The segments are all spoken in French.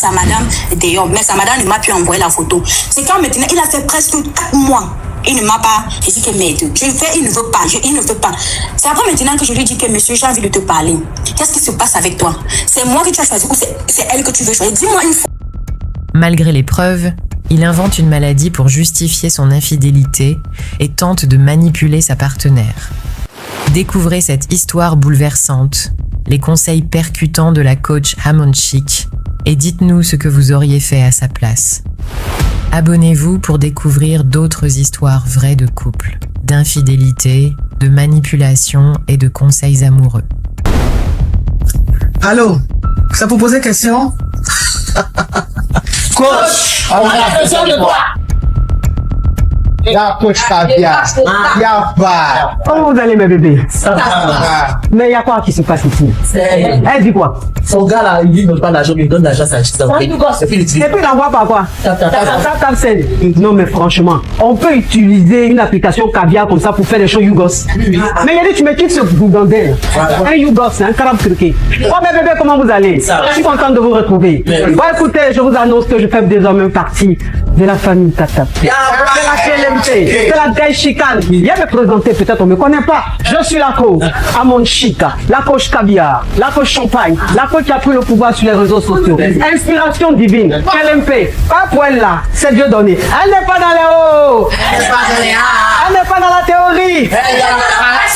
sa madame d'ailleurs, mais sa madame ne m'a plus envoyé la photo. C'est quand maintenant, il a fait presque 4 mois. Il ne m'a pas, je dis que mais je fais, il ne veut pas, il ne veut pas. C'est après maintenant que je lui dis que monsieur, j'ai envie de te parler. Qu'est-ce qui se passe avec toi? C'est moi que tu as choisi ou c'est elle que tu veux choisir? Dis-moi une fois. Malgré les preuves, il invente une maladie pour justifier son infidélité et tente de manipuler sa partenaire. Découvrez cette histoire bouleversante, les conseils percutants de la coach Hamon Chic et dites-nous ce que vous auriez fait à sa place. Abonnez-vous pour découvrir d'autres histoires vraies de couple, d'infidélité, de manipulation et de conseils amoureux. Allô, ça vous posait question? Coach, on a besoin de toi. La coach Caviar. Y'a pas. Comment vous allez mes bébés? Ça va. Mais il y a quoi qui se passe ici? Elle dit quoi? Son gars là, il ne donne pas l'argent, il donne l'argent à sa chiste. Et puis il utilise. Et puis il envoie par quoi? Tap Send. Non mais franchement, on peut utiliser une application Caviar comme ça pour faire des choses Yougos. Mais il a dit tu me quittes ce bougandel. Un Yougos, un carabe truqué. Oh mes bébés, comment vous allez? Je suis content de vous retrouver. Bon écoutez, je vous annonce que je fais désormais partie de la famille Tata. C'est la KLMT, c'est la Gaï Chicane. Viens me présenter, peut-être on ne me connaît pas. Je suis la coach Hamon Chic, la coach Caviar, la coach Champagne, la coach qui a pris le pouvoir sur les réseaux sociaux. Inspiration divine, KLMP, pas pour elle là, c'est Dieu donné. Elle n'est pas dans les hauts, elle n'est pas dans les hauts, elle n'est pas dans la théorie.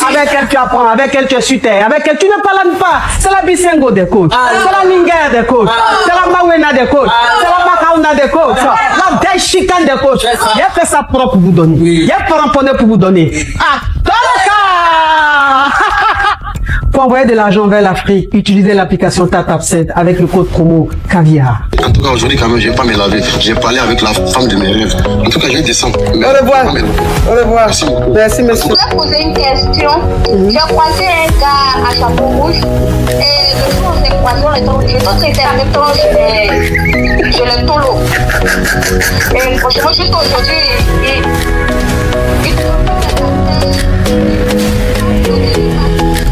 Avec elle tu apprends, avec elle tu es sur terre, avec elle tu ne parles pas. C'est la Bisengo des coachs, c'est la Linger des coachs, c'est la Mawena des coachs, c'est la Makauna des coachs, la Gaï Chicane des coachs. Il a fait ça propre pour vous donner. Il a fait ramponner pour vous donner. Ah, dans le cas pour envoyer de l'argent vers l'Afrique, utilisez l'application TapTapSend avec le code promo Caviar. En tout cas, aujourd'hui, quand même, je ne vais pas me laver. J'ai parlé avec la femme de mes rêves. En tout cas, je vais descendre. Au revoir. Au revoir. Merci. Merci, monsieur. Je voulais poser une question. J'ai croisé un gars à chapeau rouge. Et le jour où on s'est croisé, on était en même temps sur le tolo. Et franchement, juste aujourd'hui,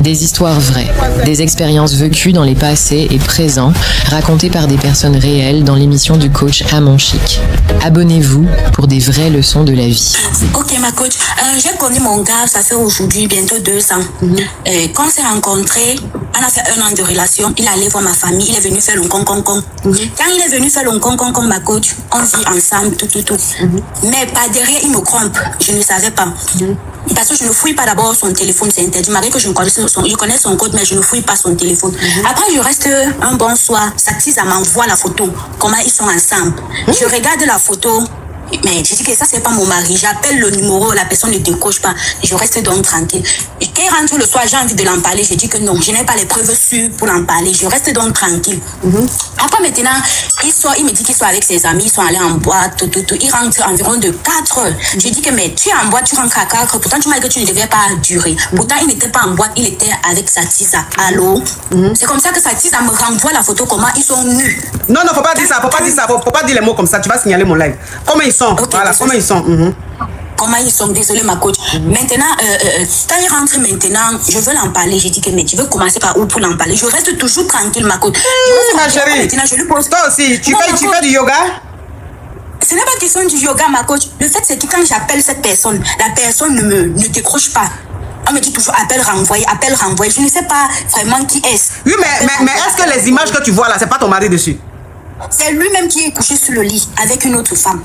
Des histoires vraies, des expériences vécues dans les passés et présents, racontées par des personnes réelles dans l'émission du coach Hamon Chic. Abonnez-vous pour des vraies leçons de la vie. Ok ma coach, j'ai connu mon gars, ça fait aujourd'hui bientôt 2 ans. Quand on s'est rencontrés, on a fait 1 an de relation, il allait voir ma famille, il est venu faire le concon. Quand il est venu faire le concon ma coach, on vit ensemble, tout. Mais par derrière, il me trompe, je ne savais pas. Parce que je ne fouille pas d'abord son téléphone, c'est interdit. Malgré que je connais son code, mais je ne fouille pas son téléphone. Après, je reste un bon soir, sa tise m'envoie la photo, comment ils sont ensemble. Je regarde la photo, mais je dis que ça, c'est pas mon mari. J'appelle le numéro, la personne ne décroche pas. Je reste donc tranquille. Et quand il rentre le soir, j'ai envie de l'en parler. Je dis que non, je n'ai pas les preuves sûres pour l'en parler. Je reste donc tranquille. Après, maintenant, il me dit qu'il soit avec ses amis, ils sont allés en boîte, tout. Il rentre environ de 4 heures. Je dis que, mais tu es en boîte, tu rentres à 4 heures. Pourtant, tu m'as dit que tu ne devais pas durer. Pourtant, il n'était pas en boîte, il était avec sa tisa. Allô? C'est comme ça que sa tisa me renvoie la photo, comment ils sont nus. Non, faut pas dire ça, faut pas dire les mots comme ça, tu vas signaler mon live. Comment ils sont? Okay, voilà, comment ils sont? Comment ils sont? Désolé ma coach. Maintenant, quand il rentre maintenant, je veux l'en parler. J'ai dit que mais tu veux commencer par où pour l'en parler? Je reste toujours tranquille ma coach. Ma chérie, maintenant, je lui pose... toi aussi, tu fais du yoga? Ce n'est pas question du yoga ma coach. Le fait c'est que quand j'appelle cette personne, la personne ne décroche pas. On me dit toujours appel renvoyé. Je ne sais pas vraiment qui est-ce. Oui, mais est-ce que les images que tu vois là, c'est pas ton mari dessus? C'est lui-même qui est couché sur le lit avec une autre femme.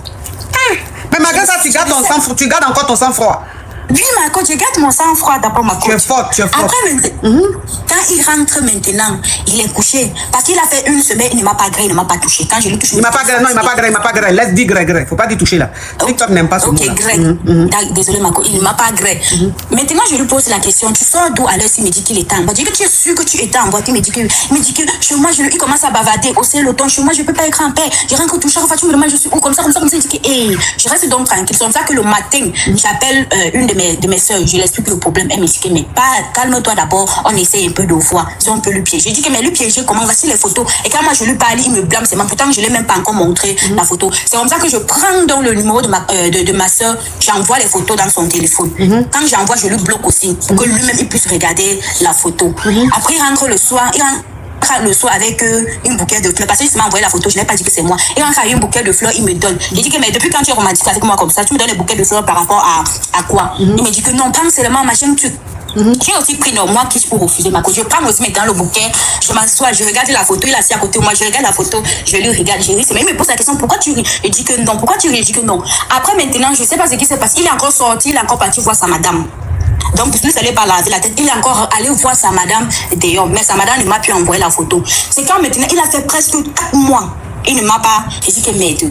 Mais malgré ça, tu gardes encore ton sang-froid. Oui, ma coach, je garde mon sang-froid d'abord, ma coach. Tu es forte. Après, quand il rentre maintenant, il est couché. Parce qu'il a fait 1 semaine, il ne m'a pas gré, il ne m'a pas touché. Quand je lui touche... Il m'a pas gré. Laisse dire gré. Faut pas dire toucher là. TikTok n'aime pas ce mot là. Ok, gré. Désolé, ma coach, il ne m'a pas gré. Maintenant, je lui pose la question. Tu sors d'où à l'heure s'il me dit qu'il était en boîte? Je dis que tu es sûr que tu étais en boîte. Il me dit que chez moi, il commence à bavarder, hausser le ton. Chez moi, je ne peux pas être en paix. Je rentre tout chaque fois, tu me demandes, je suis où, comme ça. Il dit que, je reste donc tranquille. C'est comme ça que le matin, j'appelle une de mes soeurs. Je l'explique le problème. Elle me dit que, mais calme-toi d'abord. On essaie un peu de voir si on peut lui piéger. Je dis que, mais lui piéger, comment? Voici les photos. Et quand moi, je lui parle, il me blâme. C'est moi. Pourtant, je ne l'ai même pas encore montré la photo. C'est comme ça que je prends donc le numéro de ma soeur. J'envoie les photos dans son téléphone. Quand j'envoie, je lui bloque aussi pour que lui-même il puisse regarder la photo. Après, il rentre le soir. le soir avec une bouquet de fleurs. Parce que je m'as envoyé la photo, je n'ai pas dit que c'est moi. Et quand il y a une bouquet de fleurs, il me donne. J'ai dit que mais depuis quand tu es romantique avec moi comme ça, tu me donnes des bouquets de fleurs par rapport à quoi? Il me dit que non, prends seulement machin truc. J'ai aussi pris moi qui pour refuser ma cause. Je prends aussi maintenant le bouquet, je m'assois, je regarde la photo, il est assis à côté de moi, je regarde la photo, je lui regarde, je ris. Mais il me pose la question, pourquoi tu ris? Je dis que non, pourquoi tu ris? Je dis que non. Après maintenant, je ne sais pas ce qui s'est passé. Il est encore sorti, il est encore parti voir sa madame. Donc, plus elle est pas laver la tête, il est encore allé voir sa madame dehors. Mais sa madame ne m'a plus envoyé la photo. C'est quand maintenant, il a fait presque 4 mois. Il ne m'a pas. Je dis que merde,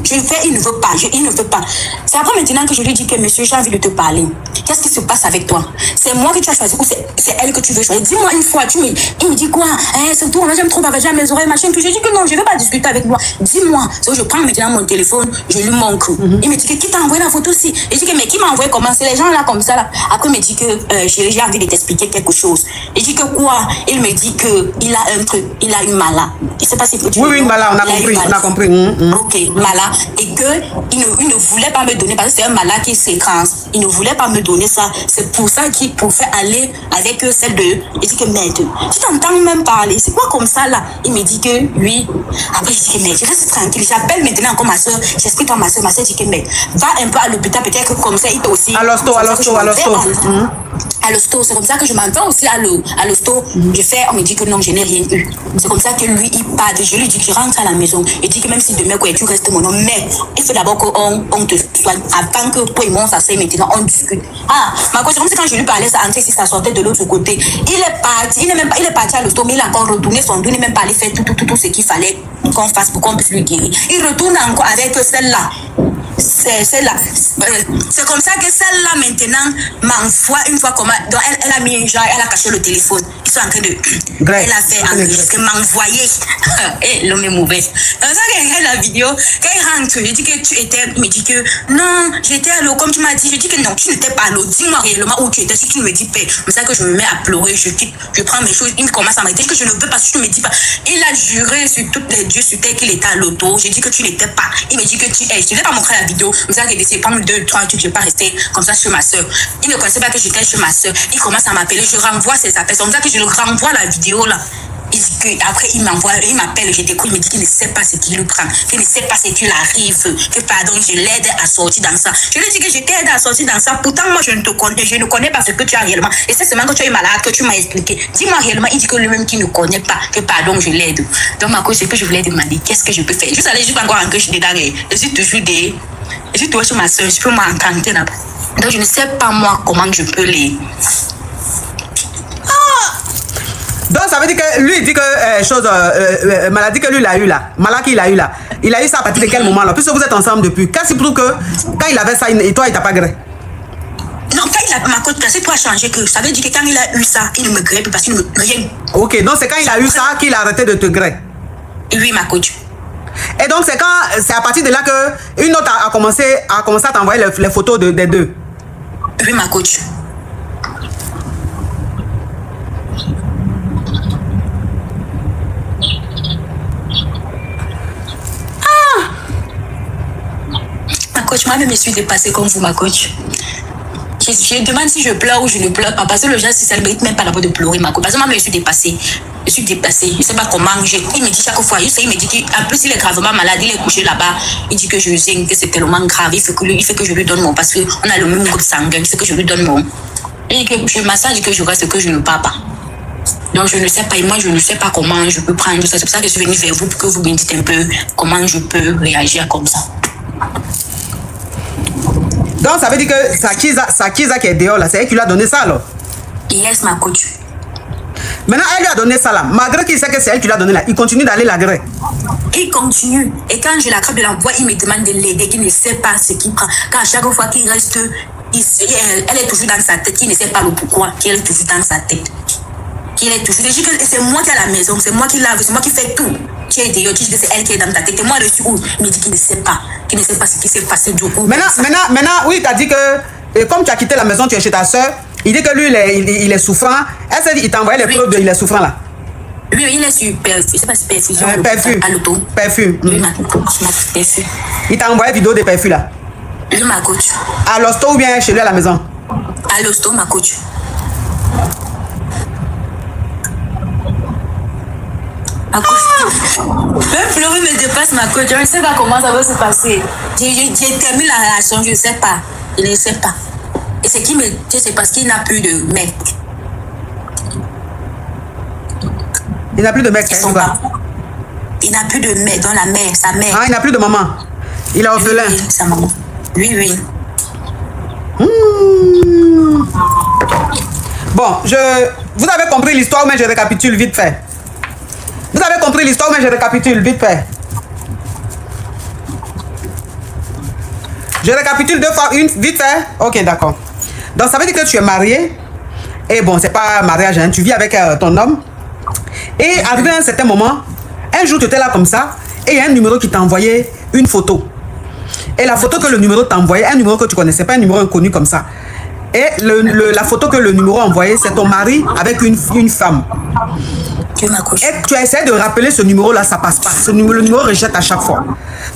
il ne veut pas. Il ne veut pas. C'est après maintenant que je lui dis que monsieur, j'ai envie de te parler. Qu'est-ce qui se passe avec toi? C'est moi que tu as choisi ou c'est elle que tu veux choisir? Dis-moi une fois. Il me dit quoi? C'est tout, j'aime trop bavarder à mes oreilles, machin. Je dis que non, je ne veux pas discuter avec moi. Dis-moi. Je prends maintenant mon téléphone, je lui montre. Il me dit que qui t'a envoyé la photo aussi? Je dis que mais qui m'a envoyé comment? C'est les gens là comme ça là. Après, il me dit que j'ai envie de t'expliquer quelque chose. Je dis que quoi? Il me dit que il a un truc, il a une maladie. Je ne sais pas si tu oui, une maladie, on a compris. Compris. Ok, malade. Et que il ne voulait pas me donner, parce que c'est un malade qui s'écrase. Il ne voulait pas me donner ça. C'est pour ça qu'il pouvait aller avec celle de. Il dit que merde, tu t'entends même parler. C'est quoi comme ça là? Il me dit que oui. Après, je dis que merde, je reste tranquille. J'appelle maintenant encore ma soeur. J'explique à ma soeur. Ma soeur dit que merde, va un peu à l'hôpital, peut-être que comme ça, il t'a aussi. À l'hosto. À l'hosto, c'est comme ça que je m'en vais aussi à l'hosto. On me dit que non, je n'ai rien eu. C'est comme ça que lui, il part. Je lui dis que je rentre à la maison. Il dit que même si demain, quoi, tu restes mon nom, mais il faut d'abord qu'on te soigne avant que toi et moi, ça c'est maintenant, on discute. Ah, ma coach, comme c'est quand je lui parlais, ça entrait si ça sortait de l'autre côté. Il est parti, il est parti à l'hosto, mais il a encore retourné son dos, il n'est même pas allé faire tout ce qu'il fallait qu'on fasse pour qu'on puisse lui guérir. Il retourne encore avec celle-là. C'est comme ça que celle-là maintenant m'envoie une fois comment. Donc elle a mis genre, elle a caché le téléphone. Ils sont en train de. Elle a fait enregistrer, m'envoyer. Et l'homme est mauvais. Donc ça, quand il regarde la vidéo, quand il rentre, je dis que tu étais. Il me dit que non, j'étais à l'eau, comme tu m'as dit. Je dis que non, tu n'étais pas à l'eau. Dis-moi réellement où tu étais. Si tu ne me dis pas, c'est ça que je me mets à pleurer. Je quitte, je prends mes choses. Il commence à me dire que je ne veux pas. Si tu ne me dis pas. Il a juré sur toutes les dieux sur terre qu'il était à l'auto. J'ai dit que tu n'étais pas. Il me dit que tu es. Je ne vais pas montrer la vidéo. Comme ça, il a décidé de prendre 2, 3 trucs. Je ne vais pas rester comme ça chez ma soeur. Il ne connaissait pas que j'étais chez ma soeur. Il commence à m'appeler. Je renvoie ses appels. C'est comme ça que je le renvoie la vidéo là. Il dit que, après, il m'appelle, je découvre, il me dit qu'il ne sait pas ce qu'il lui prend, qu'il ne sait pas ce qu'il arrive, que pardon, je l'aide à sortir dans ça. Je lui dis que je t'aide à sortir dans ça. Pourtant, moi, je ne connais pas ce que tu as réellement. Et c'est seulement que tu es malade que tu m'as expliqué. Dis-moi réellement, il dit que lui-même qui ne connaît pas, que pardon, je l'aide. Donc, ma cause, c'est que je voulais demander, qu'est-ce que je peux faire? Juste aller juste encore en je dedans. Je suis toujours sur ma soeur, je peux m'encanter là-bas. Donc, je ne sais pas, moi, comment je peux les. Donc ça veut dire que lui il dit que maladie que lui il a eu là, maladie qu'il a eu là, il a eu ça à partir de quel moment là? Puisque vous êtes ensemble depuis. Qu'est-ce qui prouve que quand il avait ça, et toi il t'a pas gré? Non, quand il a ma côte cassée, toi a changé que ça veut dire que quand il a eu ça, il ne me grée plus parce qu'il ne me rien. Ok, donc c'est quand il a eu ça qu'il a arrêté de te gré. Oui, ma coach. Et donc c'est à partir de là que une autre a commencé à t'envoyer les photos des deux. Oui, ma coach. Ma coach, moi-même, je suis dépassée comme vous, ma coach. Je demande si je pleure ou je ne pleure pas. Parce que le geste, ça ne mérite même pas d'abord de pleurer, ma coach. Parce que moi, je suis dépassée. Je suis dépassée. Je ne sais pas comment. Il me dit chaque fois, il me dit qu'en plus, il est gravement malade. Il est couché là-bas. Il dit que je sais que c'est tellement grave. Il fait que je lui donne mon. Parce qu'on a le même groupe sanguin. Il fait que je lui donne mon. Il dit que je massage, que je reste, que je ne pars pas. Donc, je ne sais pas. Et moi, je ne sais pas comment je peux prendre ça. C'est pour ça que je suis venue vers vous pour que vous me dites un peu comment je peux réagir comme ça. Donc ça veut dire que sa Kiza qui est dehors là, c'est elle qui lui a donné ça alors? Yes, ma coach. Maintenant elle lui a donné ça là, malgré qu'il sait que c'est elle qui lui a donné là, il continue d'aller la gré. Il continue. Et quand je l'attrape de la voix, il me demande de l'aider, qu'il ne sait pas ce qu'il prend. Quand à chaque fois qu'il reste, elle est toujours dans sa tête, il ne sait pas le pourquoi, qu'elle est toujours dans sa tête. Qu'il est toujours. Je dis que c'est moi qui ai la maison, c'est moi qui lave, c'est moi qui fais tout. Tu es dehors, tu dis que c'est elle qui est dans ta tête. Et moi, je suis où? Il me dit qu'il ne sait pas ce qui s'est passé du coup. Maintenant, oui, tu as dit que comme tu as quitté la maison, tu es chez ta soeur, il dit que lui, il est souffrant. Est-ce qu'il t'a envoyé les preuves de il est souffrant là? Oui, il est sur perfume. C'est pas perfusion. Perfume. À l'auto. Perfume. Oui, ma coach. Perfume. Il t'a envoyé vidéo de perfume là? Oui, ma coach. À l'hosto ou bien chez lui à la maison? À l'hosto, ma coach. Ma coach. Même pleurer me dépasse, ma coach. Je ne sais pas comment ça va se passer. J'ai terminé la relation, je ne sais pas. Je ne sais pas. Et ce qui me dit, c'est parce qu'il n'a plus de mec. Il n'a plus de mec, c'est quoi? Il n'a plus de mère, dans la mère, sa mère. Ah, il n'a plus de maman. Il est orphelin. Oui, sa maman. Oui, oui. Bon, vous avez compris l'histoire, mais je récapitule vite fait. Vous avez compris l'histoire, mais je récapitule vite fait. Je récapitule deux fois, une vite fait. Ok, d'accord. Donc, ça veut dire que tu es marié. Et bon, c'est pas mariage, hein, tu vis avec ton homme. Et arrivé à un certain moment, un jour tu étais là comme ça, et il y a un numéro qui t'a envoyé une photo. Et la photo que le numéro t'a envoyé, un numéro que tu connaissais pas, un numéro inconnu comme ça. Et la photo que le numéro a envoyé, c'est ton mari avec une femme. Tu m'as couché. Et tu as essayé de rappeler ce numéro-là, ça passe pas. Le numéro rejette à chaque fois.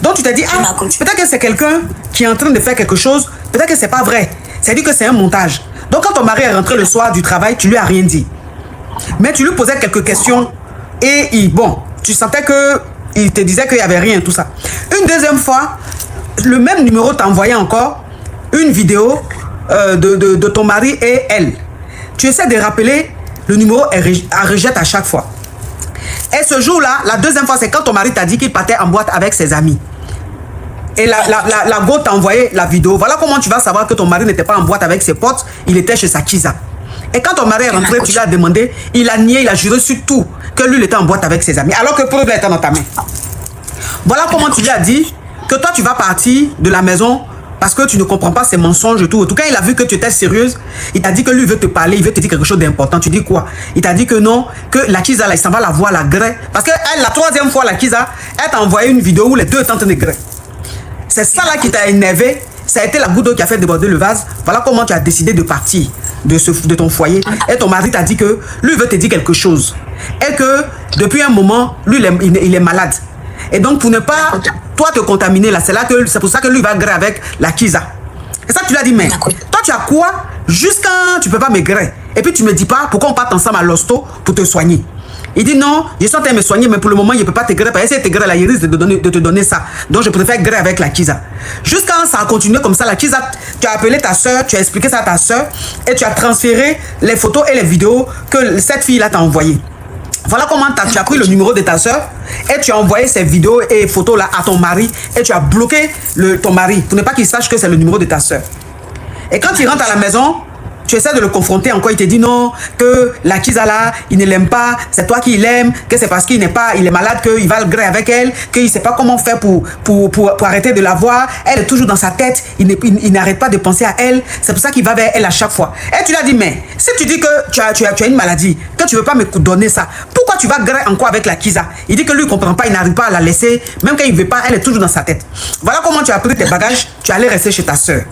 Donc tu t'es dit, ah, peut-être que c'est quelqu'un qui est en train de faire quelque chose, peut-être que c'est pas vrai. C'est-à-dire que c'est un montage. Donc quand ton mari est rentré le soir du travail, tu lui as rien dit. Mais tu lui posais quelques questions et bon, tu sentais qu'il te disait qu'il n'y avait rien, tout ça. Une deuxième fois, le même numéro t'a envoyé encore une vidéo de ton mari et elle. Tu essaies de rappeler, le numéro rejette à chaque fois. Et ce jour-là, la deuxième fois, c'est quand ton mari t'a dit qu'il partait en boîte avec ses amis. Et la go t'a envoyé la vidéo. Voilà comment tu vas savoir que ton mari n'était pas en boîte avec ses potes, il était chez sa Kiza. Et quand ton mari est rentré, tu lui as demandé, il a nié, il a juré sur tout que lui, il était en boîte avec ses amis, alors que preuve était dans ta main. Voilà comment tu lui as dit que toi, tu vas partir de la maison parce que tu ne comprends pas ses mensonges et tout. En tout cas, il a vu que tu étais sérieuse. Il t'a dit que lui, il veut te parler, il veut te dire quelque chose d'important. Tu dis quoi? Il t'a dit que non, que la Kiza, là, il s'en va la voir, la grès. Parce que elle, la troisième fois, la Kiza, elle t'a envoyé une vidéo où les deux étaient en train de grès. C'est ça là qui t'a énervé. Ça a été la goutte d'eau qui a fait déborder le vase. Voilà comment tu as décidé de partir de ton foyer. Et ton mari t'a dit que lui veut te dire quelque chose. Et que depuis un moment, lui, il est malade. Et donc, pour ne pas, toi, te contaminer, là, c'est pour ça que lui va gré avec la Kiza. Et ça, tu lui as dit, mais toi, tu as quoi? Jusqu'à tu peux pas me gré. Et puis, tu me dis pas pourquoi on part ensemble à l'hosto pour te soigner. Il dit non, je suis en train de me soigner, mais pour le moment, il ne peut pas te gré. Parce que si il te gré là, il risque de te donner ça. Donc, je préfère gré avec la Kiza. Jusqu'à ça a continué comme ça. La Kiza, tu as appelé ta soeur, tu as expliqué ça à ta soeur et tu as transféré les photos et les vidéos que cette fille-là t'a envoyées. Voilà comment tu as pris le numéro de ta soeur et tu as envoyé ces vidéos et photos là à ton mari et tu as bloqué ton mari pour ne pas qu'il sache que c'est le numéro de ta soeur. Et quand il rentre à la maison, tu essaies de le confronter encore, il te dit non, que la Kiza là, il ne l'aime pas, c'est toi qui l'aime, que c'est parce qu'il est malade qu'il va le gré avec elle, qu'il ne sait pas comment faire pour arrêter de la voir, elle est toujours dans sa tête, il n'arrête pas de penser à elle, c'est pour ça qu'il va vers elle à chaque fois. Et tu lui as dit, mais si tu dis que tu as une maladie, que tu ne veux pas me donner ça, pourquoi tu vas gré encore avec la Kiza? Il dit que lui ne comprend pas, il n'arrive pas à la laisser, même quand il ne veut pas, elle est toujours dans sa tête. Voilà comment tu as pris tes bagages, tu allais rester chez ta soeur.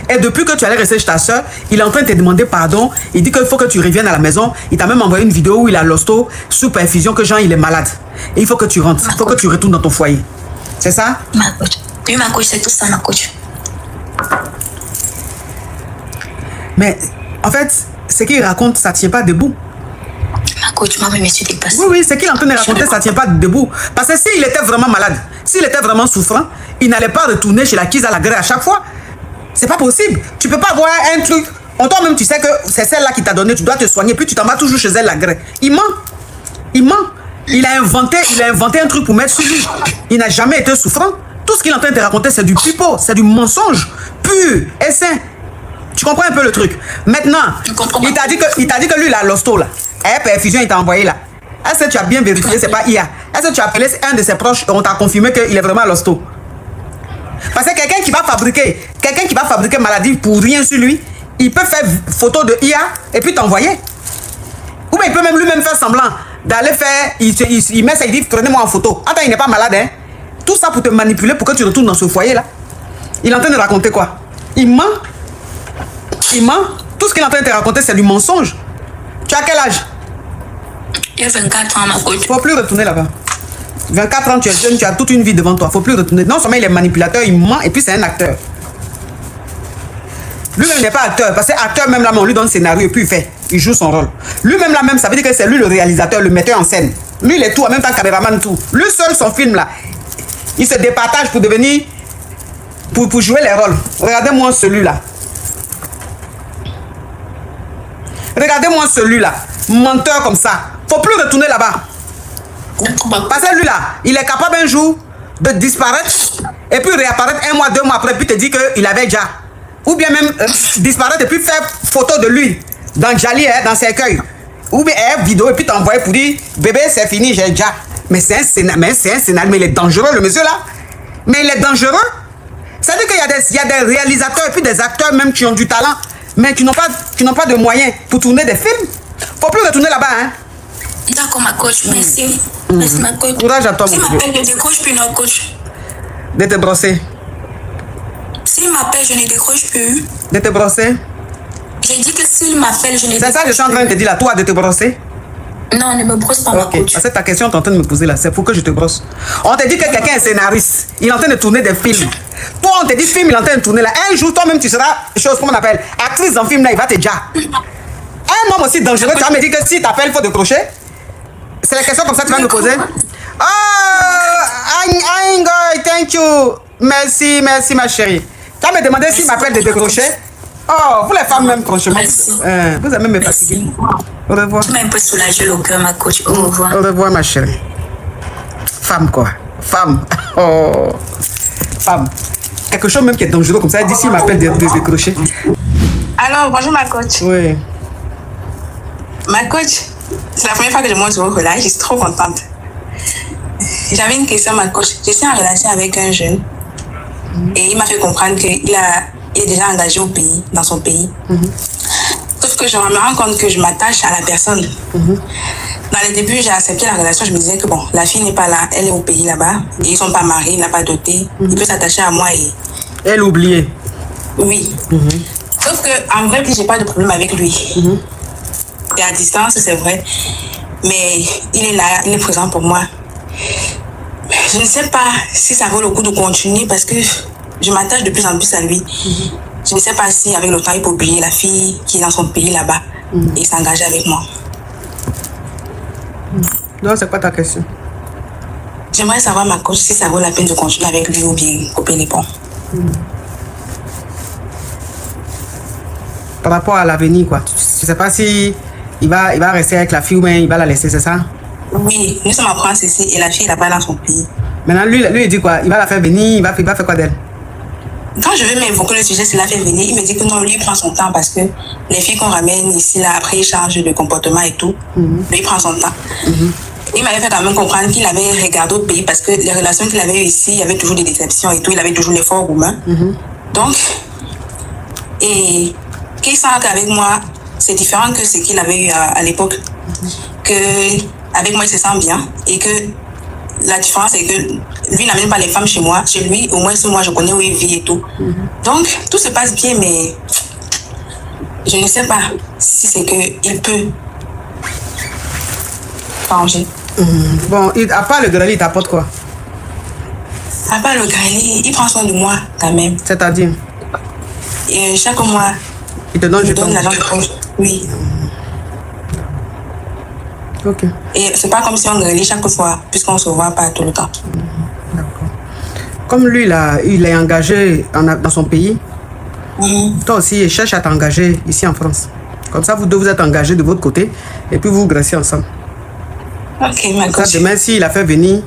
Et depuis que tu allais rester chez ta soeur, il est en train de te demander pardon. Il dit qu'il faut que tu reviennes à la maison. Il t'a même envoyé une vidéo où il a l'hosto sous perfusion, que Jean il est malade. Et il faut que tu rentres, il faut que tu retournes dans ton foyer. C'est ça? Ma coach. Oui, ma coach, c'est tout ça, ma coach. Mais en fait, ce qu'il raconte, ça ne tient pas debout. Ma coach, moi, je me suis dépassée. Oui, ce qu'il est en train de raconter, ça ne tient pas debout. Parce que s'il était vraiment malade, s'il était vraiment souffrant, il n'allait pas retourner chez la Kiza la gré à chaque fois. C'est pas possible. Tu peux pas avoir un truc. Toi-même, tu sais que c'est celle-là qui t'a donné, tu dois te soigner, puis tu t'en vas toujours chez elle la gré. Il ment. Il ment. Il a inventé un truc pour mettre sur lui. Il n'a jamais été souffrant. Tout ce qu'il est en train de te raconter, c'est du pipeau, c'est du mensonge pur et sain. Tu comprends un peu le truc? Maintenant, il t'a dit que lui, il a l'hosto là. Et perfusion, il t'a envoyé là. Est-ce que tu as bien vérifié? C'est pas IA. Est-ce que tu as appelé un de ses proches et on t'a confirmé qu'il est vraiment à l'hosto? Parce que quelqu'un qui va fabriquer maladie pour rien sur lui, il peut faire photo de IA et puis t'envoyer. Ou bien il peut même lui-même faire semblant d'aller faire, il met ça, il dit prenez-moi en photo. Attends, il n'est pas malade, hein. Tout ça pour te manipuler pour que tu retournes dans ce foyer-là. Il est en train de raconter quoi? Il ment. Il ment. Tout ce qu'il est en train de te raconter, c'est du mensonge. Tu as quel âge? J'ai 24 ans, ma coach. Il ne faut plus retourner là-bas. 24 ans, tu es jeune, tu as toute une vie devant toi. Il ne faut plus retourner. Non seulement il est manipulateur, il ment et puis c'est un acteur. Lui-même n'est pas acteur. Parce que acteur, même là, on lui donne le scénario et puis il joue son rôle. Lui-même là, même, ça veut dire que c'est lui le réalisateur, le metteur en scène. Lui, il est tout, en même temps caméraman, tout. Lui seul, son film là, il se départage pour devenir... Pour jouer les rôles. Regardez-moi celui-là. Regardez-moi celui-là. Menteur comme ça. Faut plus retourner là-bas. Parce que lui là, il est capable un jour de disparaître et puis réapparaître 1 mois, 2 mois après, puis te dire qu'il avait déjà. Ou bien même disparaître et puis faire photo de lui dans Jali, dans ses cueils. Ou bien vidéo et puis t'envoyer pour dire bébé, c'est fini, j'ai déjà. Mais c'est un scénario, mais il est dangereux le monsieur là. Mais il est dangereux. C'est-à-dire qu'il y a des réalisateurs et puis des acteurs même qui ont du talent, mais qui n'ont pas de moyens pour tourner des films. Faut plus retourner là-bas, hein. D'accord, ma coach, merci. Merci, ma coach. Courage à toi, mon mon m'appelle, je décroche plus, non, coach. De te brosser. S'il m'appelle, je ne décroche plus. De te brosser. J'ai dit que s'il m'appelle, je ne décroche plus. C'est ça que je suis en train de te dire là, toi, de te brosser. Non, ne me brosse pas, ma coach. Parce que ta question, tu es en train de me poser là, c'est pour que je te brosse. On te dit que quelqu'un est scénariste, il est en train de tourner des films. Toi, on te dit film, il est en train de tourner là. Un jour, toi-même, tu seras, chose qu'on appelle, actrice dans film là, il va te déjà. Un homme aussi dangereux, tu vas me dire que si t'appelles, il faut décrocher. C'est la question comme ça que tu vas me poser. Oh, Aingoy, thank you. Merci, merci, ma chérie. Tu vas me demander s'il m'appelle de décrocher. Oh, vous les femmes même, franchement. Vous avez même me fatigué. Au revoir. Tu m'as un peu soulagé le cœur, ma coach. Au revoir. Au revoir, ma chérie. Femme, quoi. Femme. Oh. Femme. Quelque chose même qui est dangereux comme ça. D'ici, il m'appelle de décrocher. Alors, bonjour, ma coach. Oui. Ma coach, c'est la première fois que je monte au relais. Je suis trop contente. J'avais une question, ma coach. Je suis en relation avec un jeune. Et il m'a fait comprendre qu'il est déjà engagé au pays, dans son pays. Sauf que je me rends compte que je m'attache à la personne. Dans les débuts, j'ai accepté la relation. Je me disais que bon, la fille n'est pas là, elle est au pays là-bas. Et ils ne sont pas mariés, il n'a pas doté. Il peut s'attacher à moi et... Elle oubliée. Oui. Sauf qu'en vrai, je n'ai pas de problème avec lui. Et à distance, c'est vrai. Mais il est là, il est présent pour moi. Je ne sais pas si ça vaut le coup de continuer parce que je m'attache de plus en plus à lui. Je ne sais pas si avec le temps il peut oublier la fille qui est dans son pays là-bas et s'engager avec moi. Non, c'est pas ta question. J'aimerais savoir, ma coach, si ça vaut la peine de continuer avec lui ou bien couper les ponts. Par rapport à l'avenir, quoi. Tu sais pas si il va rester avec la fille ou bien il va la laisser, c'est ça? Oui, nous sommes en France ici et la fille là-bas dans son pays. Maintenant, lui, il dit quoi? Il va la faire venir, il va faire quoi d'elle? Quand je veux m'invoquer le sujet, c'est la faire venir. Il me dit que non, lui, il prend son temps parce que les filles qu'on ramène ici, là, après, ils changent de comportement et tout. Lui, il prend son temps. Il m'avait fait quand même comprendre qu'il avait regardé au pays parce que les relations qu'il avait eues ici, il y avait toujours des déceptions et tout. Il avait toujours l'effort roumain. Donc, et qu'il sent qu'avec moi, c'est différent que ce qu'il avait eu à l'époque. Que avec moi, il se sent bien et que la différence, c'est que lui n'amène pas les femmes chez moi. Chez lui, au moins, moi, je connais où il vit et tout. Donc, tout se passe bien, mais je ne sais pas si c'est qu'il peut changer. Bon, à part le grelier, il t'apporte quoi? À part le grelier, il prend soin de moi quand même. C'est-à-dire? Et chaque mois, il te donne l'argent de poche. Oui. Ok. Et c'est pas comme si on grelait chaque fois, puisqu'on se voit pas tout le temps. D'accord. Comme lui, là, il est engagé dans son pays, toi aussi, il cherche à t'engager ici en France. Comme ça, vous deux, vous êtes engagés de votre côté et puis vous graissez ensemble. Ok, ma coach. Demain, s'il a fait venir,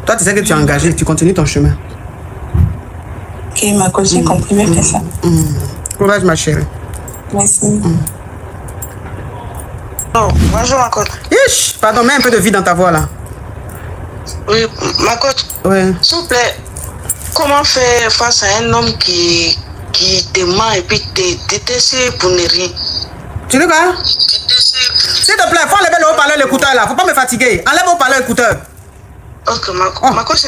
toi, tu sais que tu es engagé, tu continues ton chemin. Ok, ma coach, j'ai compris, mais fais ça. Courage, ma chérie. Merci. Oh, bonjour, ma coach. Pardon, mets un peu de vie dans ta voix, là. Oui, ma coach. Ouais. S'il vous plaît, comment faire face à un homme qui te ment et puis te déteste pour ne rien? Tu dis quoi? S'il te plaît, faut enlever le haut-parleur, l'écouteur, là. Faut pas me fatiguer. Enlève le haut-parleur, l'écouteur. Ok, ma coach,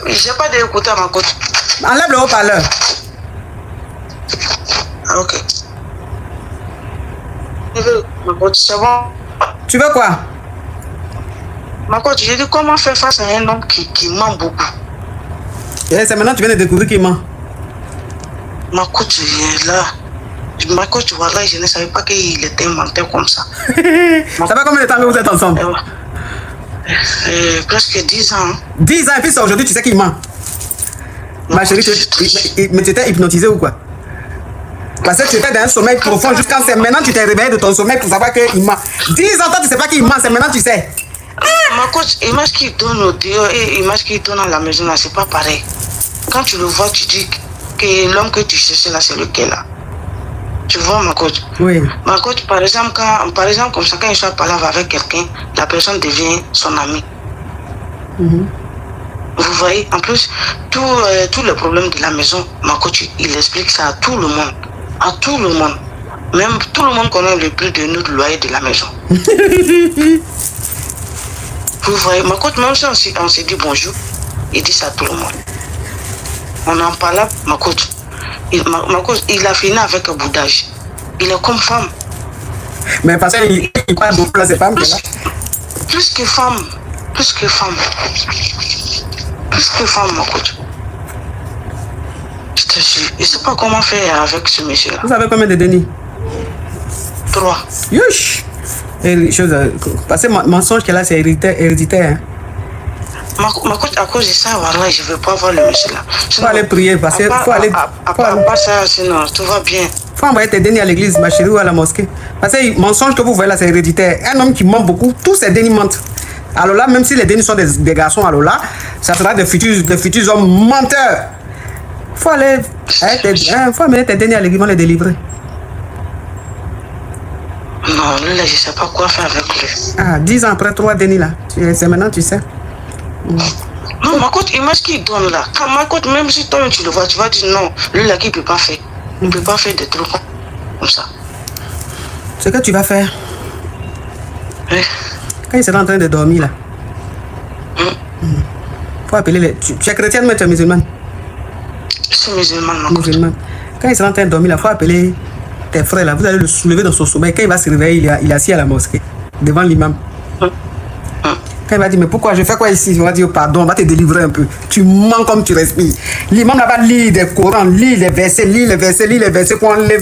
j'ai pas d'écouteur, ma coach. Enlève le haut-parleur. Ah, ok. Ma coach, c'est bon. Tu veux quoi? Ma coach, j'ai dit comment faire face à un homme qui ment beaucoup. Et c'est maintenant que tu viens de découvrir qu'il ment. Ma coach, là. Ma coach, voilà, je ne savais pas qu'il était un menteur comme ça. Ça fait combien de temps que vous êtes ensemble? Presque 10 ans. 10 ans, et puis c'est aujourd'hui, tu sais qu'il ment. Ma chérie, mais tu étais hypnotisé ou quoi? Parce que tu étais dans un sommeil profond jusqu'à c'est maintenant tu t'es réveillé de ton sommeil pour savoir qu'il ment. 10 ans, toi, tu sais pas qu'il ment, c'est maintenant tu sais. Ma coach, l'image qu'il donne au dehors et l'image qu'il donne à la maison, là, c'est pas pareil. Quand tu le vois, tu dis que l'homme que tu cherchais là, c'est lequel là? Tu vois, ma coach? Oui. Ma coach, par exemple, comme ça, quand il soit parlé avec quelqu'un, la personne devient son ami. Vous voyez, en plus, tous les problèmes de la maison, ma coach, il explique ça à tout le monde. À tout le monde. Même tout le monde connaît le prix de notre loyer de la maison. Vous voyez, ma coach, même si on s'est dit bonjour, il dit ça à tout le monde. On en parle, ma coach. Ma coach, il a fini avec un boudage. Il est comme femme. Mais parce qu'il parle beaucoup là, c'est femme. Plus que femme. Plus que femme. Plus que femme, ma coach. Je te jure. Je ne sais pas comment faire avec ce monsieur-là. Vous avez combien de dénis? 3. Youch! Parce que le mensonge qu'elle a, c'est héréditaire. Hein? Ma coach, à cause de ça, voilà, je ne veux pas voir le monsieur là. Il faut aller prier parce qu'il faut aller. Pas ça, sinon tout va bien. Il faut envoyer tes dénis à l'église, ma chérie, ou à la mosquée. Parce que le mensonge que vous voyez là, c'est héréditaire. Un homme qui ment beaucoup, tous ses dénis mentent. Alors là, même si les dénis sont des garçons, alors là, ça sera des futurs hommes menteurs. Il faut aller. Faut amener tes dénis à l'église, ils vont les délivrer. Non, lui là, je ne sais pas quoi faire avec lui. Ah, 10 ans après 3 dénis là. C'est maintenant, tu sais. Non, ma coach, image qu'il donne là. Quand ma coach, même si toi tu le vois, tu vas dire non, lui là qui ne peut pas faire. Il ne peut pas faire des trucs comme ça. Ce que tu vas faire. Oui. Quand il sera en train de dormir là. Faut appeler les. Tu es chrétienne, mais tu es musulmane. Je suis musulmane, ma coach. Quand il sera en train de dormir là, faut appeler tes frères là. Vous allez le soulever dans son sommeil. Quand il va se réveiller, il est assis à la mosquée, devant l'imam. Quand il va dire, mais pourquoi je fais quoi ici? Il va dire, pardon, on va te délivrer un peu. Tu mens comme tu respires. L'imam là va lire des Corans, lire les versets pour enlever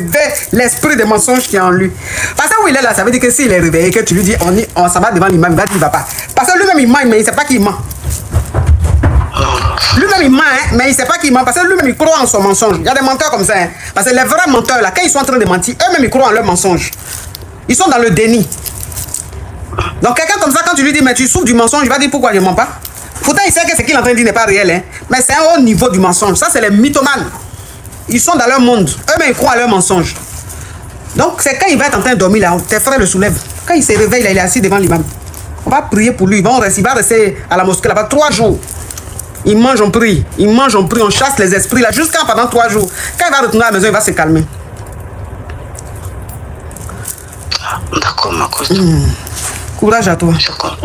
l'esprit de mensonge qui est en lui. Parce que où il est là, ça veut dire que s'il est réveillé, que tu lui dis, on s'en va devant l'imam, il va dire, il va pas. Parce que lui-même il ment, mais il ne sait pas qu'il ment. Lui-même il ment, hein, mais il ne sait pas qu'il ment. Parce que lui-même il croit en son mensonge. Il y a des menteurs comme ça. Hein. Parce que les vrais menteurs là, quand ils sont en train de mentir, eux-mêmes ils croient en leur mensonge. Ils sont dans le déni. Donc quelqu'un comme ça, quand tu lui dis, mais tu souffres du mensonge, il va dire pourquoi je ne mens pas. Pourtant, il sait que ce qu'il est en train de dire n'est pas réel. Hein. Mais c'est un haut niveau du mensonge. Ça, c'est les mythomanes. Ils sont dans leur monde. Eux-mêmes, ils croient à leur mensonge. Donc, c'est quand il va être en train de dormir, là, tes frères le soulèvent. Quand il se réveille, là, il est assis devant l'imam. On va prier pour lui. Il va rester à la mosquée là-bas 3 jours. Il mange, on prie. Il mange, on prie. On chasse les esprits là jusqu'à pendant 3 jours. Quand il va retourner à la maison, il va se calmer. D'accord, ma coach. Courage à toi. Je comprends.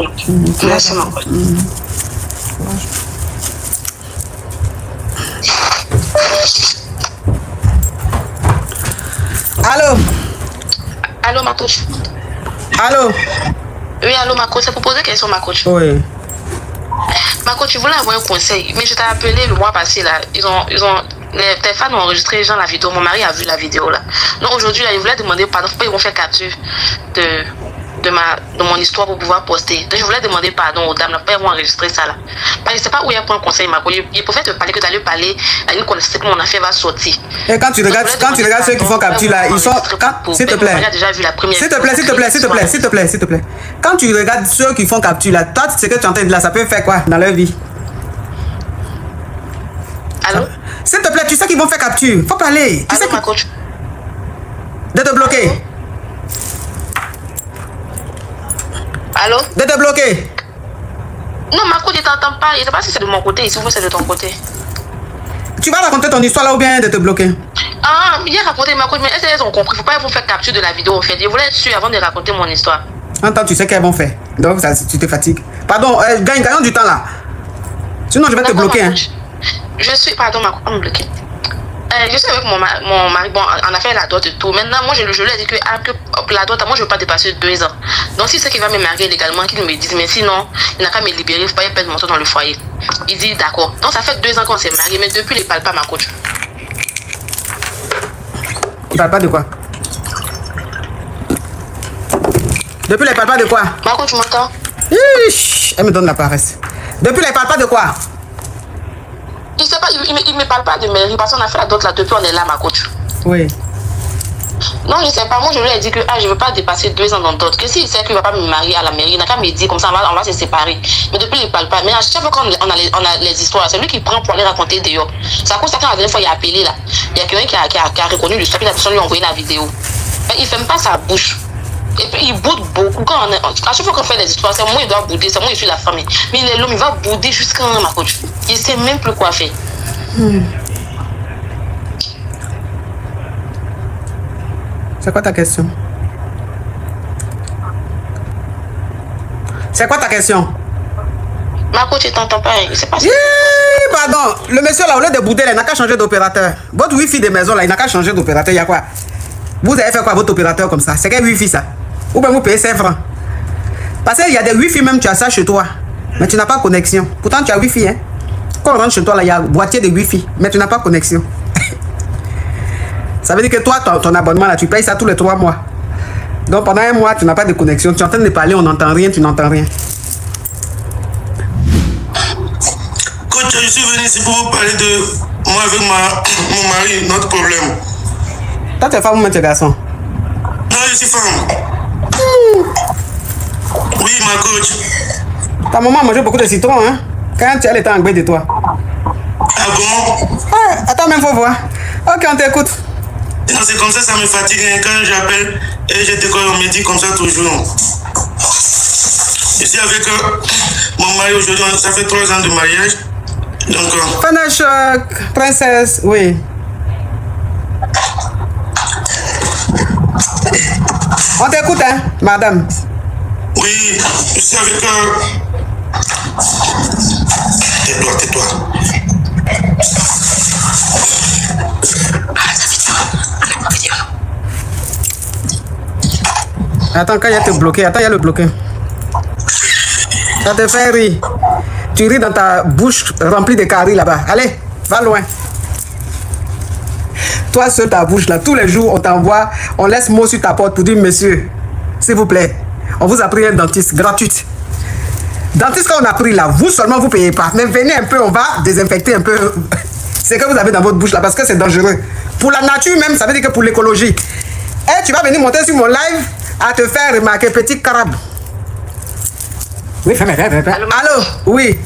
Merci, ma coach. Allô? Allô, ma coach. Allô? Oui, allô, ma coach. C'est pour poser une question, ma coach. Oui. Ma coach, tu voulais avoir un conseil, mais je t'ai appelé le mois passé, là. Tes fans ont enregistré la vidéo. Mon mari a vu la vidéo, là. Donc aujourd'hui, là, ils voulaient demander pardon. Pourquoi ils vont faire capture de mon histoire pour pouvoir poster. Donc je voulais demander pardon aux dames, là, pourquoi ils vont enregistrer ça, là. Parce que je sais pas où il y a pour un conseil, ma coach. Il préfère te parler que d'aller parler à une connaissance que mon affaire va sortir. Et quand tu regardes ceux qui font capture, là, ils sont... S'il te plaît. S'il te plaît. Quand tu regardes ceux qui font capture, là, toi, ce que tu es en train de dire là, ça peut faire quoi dans leur vie? Allô? S'il te plaît, tu sais qu'ils vont faire capture. Faut parler. Tu sais ma coach. De te bloquer. Allô? De te bloquer. Non, ma coach, je t'entends pas. Je sais pas si c'est de mon côté, ici ou c'est de ton côté. Tu vas raconter ton histoire là ou bien de te bloquer? Ah, il a raconté ma coach, mais est-ce qu'elles ont compris? Faut pas qu'elles vont faire capture de la vidéo, en fait. Je voulais être sûre avant de raconter mon histoire. Attends, tu sais qu'elles vont faire. Donc, ça, tu te fatigues. Pardon, gagnons du temps là. Sinon, je vais te bloquer. Hein. Je suis, pardon, ma coach, on me bloquer. Je suis avec mon mari, bon, on a fait la dot et tout. Maintenant, moi, je lui ai dit que la dot, moi, je ne veux pas dépasser 2 ans. Donc, si c'est qu'il va me marier légalement, qu'il me dise, mais sinon, il n'a qu'à me libérer, il ne faut pas y perdre mon temps dans le foyer. Il dit, d'accord. Donc, ça fait 2 ans qu'on s'est mariés, mais depuis, il ne parle pas, ma coach. Il ne parle pas de quoi? Depuis, il ne parle pas de quoi? Ma coach, tu m'entends? Elle me donne la paresse. Depuis là, il parle pas de quoi? Il sait pas, il me parle pas de mairie parce qu'on a fait la dot là depuis on est là, ma coach. Oui. Non, je sais pas. Moi, je lui ai dit que je veux pas dépasser 2 ans dans dot. Que s'il sait qu'il va pas me marier à la mairie, il n'a qu'à me dire comme ça, on va se séparer. Mais depuis, il parle pas. Mais à chaque fois qu'on a les histoires, c'est lui qui prend pour aller raconter dehors. C'est à cause de ça, quand la dernière fois, il a appelé là. Il y a quelqu'un qui a reconnu l'histoire, puis la personne lui a envoyé la vidéo. Mais il ferme pas sa bouche. Et puis il boude beaucoup. À chaque fois qu'on fait des histoires, c'est moi il doit bouder, c'est moi je suis la famille. Mais l'homme, il va bouder jusqu'à ma coach. Il sait même plus quoi faire. C'est quoi ta question? C'est quoi ta question? Ma coach, je t'entends pas. Il sait pas si... Pardon, le monsieur là, au lieu de bouder, là, il n'a qu'à changer d'opérateur. Votre wifi de maison là, il n'a qu'à changer d'opérateur. Il y a quoi? Vous avez fait quoi votre opérateur comme ça? C'est quel wifi ça? Ou bien vous payez 5 francs? Parce qu'il y a des wifi même, tu as ça chez toi. Mais tu n'as pas connexion. Pourtant tu as wifi, hein? Quand on rentre chez toi là, il y a un boîtier de wifi. Mais tu n'as pas connexion. Ça veut dire que toi, ton abonnement là, tu payes ça tous les 3 mois. Donc pendant 1 mois, tu n'as pas de connexion. Tu es en train de parler, on n'entend rien, tu n'entends rien. Coach, je suis venu ici pour vous parler de moi avec mon mari, notre problème. Toi, tu es femme ou tu es garçon? Non, je suis femme. Oui, ma coach. Ta maman a mangé beaucoup de citron, hein? Quand elle était en de toi. Ah bon? Attends, même faut voir. Ok, on t'écoute. Non, c'est comme ça me fatigue. Quand j'appelle et je décolle, on me dit comme ça toujours. Je suis avec mon mari aujourd'hui, ça fait 3 ans de mariage. Donc. Panachoc, princesse, oui. On t'écoute, hein, madame? Oui, je suis avec... Tais-toi. Attends, quand il y a te bloqué, attends, il y a le bloqué. Ça te fait rire. Tu ris dans ta bouche remplie de caries là-bas. Allez, va loin. Toi seul, ta bouche là, tous les jours, on t'envoie, on laisse mot sur ta porte pour dire, monsieur, s'il vous plaît, on vous a pris un dentiste gratuite. Dentiste, quand on a pris là, vous seulement, vous payez pas. Mais venez un peu, on va désinfecter un peu ce que vous avez dans votre bouche là, parce que c'est dangereux. Pour la nature même, ça veut dire que pour l'écologie. Et tu vas venir monter sur mon live à te faire remarquer, petit carabe. Oui, allô, oui.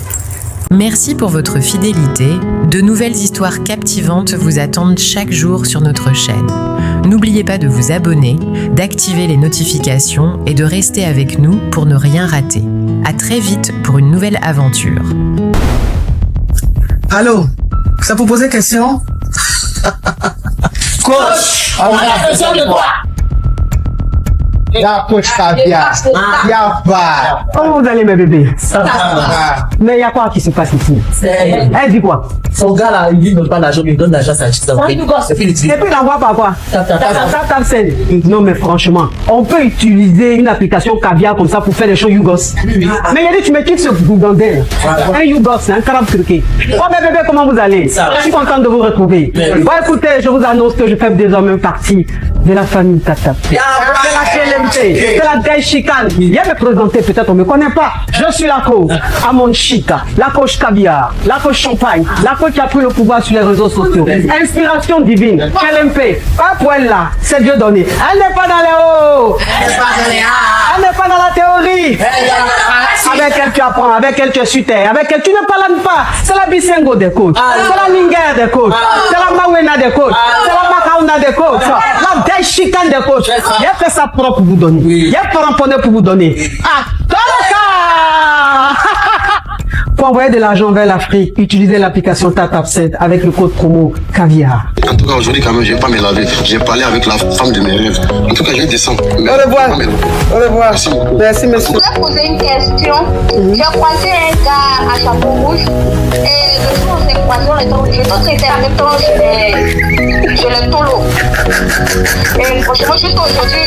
Merci pour votre fidélité. De nouvelles histoires captivantes vous attendent chaque jour sur notre chaîne. N'oubliez pas de vous abonner, d'activer les notifications et de rester avec nous pour ne rien rater. À très vite pour une nouvelle aventure. Allô, ça vous posait question? Coach, on a besoin de toi. Ya coach caviar. Ya pas. Comment vous allez mes bébés? Ça va. Mais il y a quoi qui se passe ici? Elle dit quoi? Son gars là, il ne donne pas l'argent, il donne l'argent à sa chute. C'est fini. Et puis il n'envoie pas quoi? Non mais franchement, on peut utiliser une application caviar comme ça pour faire des choses Yougos. Mais il y a dit tu me quittes ce bougandel. Un Yougos, un carabe turqué. Oh mes bébés, comment vous allez? Je suis content de vous retrouver. Bon écoutez, je vous annonce que je fais désormais partie de la famille Tata. C'est la KLMT, c'est la Gaï Chicane. Viens me présenter, peut-être on ne me connaît pas. Je suis la coach Amon Chica, la coach caviar, la coach champagne, la coach qui a pris le pouvoir sur les réseaux sociaux. Inspiration divine, KLMP, pas pour elle là, c'est Dieu donné. Elle n'est pas dans les hauts, elle n'est pas dans la théorie. Avec elle tu apprends, avec elle tu es sur terre, avec elle tu ne parles pas. C'est la Bisengo des coachs, c'est la Ninger des coachs, c'est la Mawena des coachs, c'est la Makauna des coachs, la Gaï Chicane des coachs. Il a fait sa propre pour vous donner. Il a fait pour vous donner. Ah, pour envoyer de l'argent vers l'Afrique, utilisez l'application TapTapSend avec le code promo caviar. En tout cas, aujourd'hui, quand même, je vais pas me laver. J'ai parlé avec la femme de mes rêves. En tout cas, je descends. Au revoir. Au revoir. Merci beaucoup. Merci, monsieur. Je voulais poser une question. J'ai croisé un gars à chapeau rouge et le jour où on s'est croisé, on était en même temps chez le Tolo. Et franchement, juste aujourd'hui,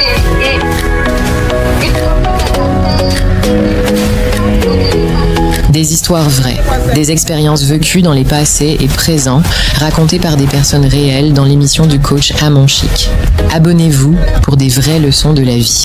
Des histoires vraies, des expériences vécues dans les passés et présents, racontées par des personnes réelles dans l'émission du coach Amon Chic. Abonnez-vous pour des vraies leçons de la vie.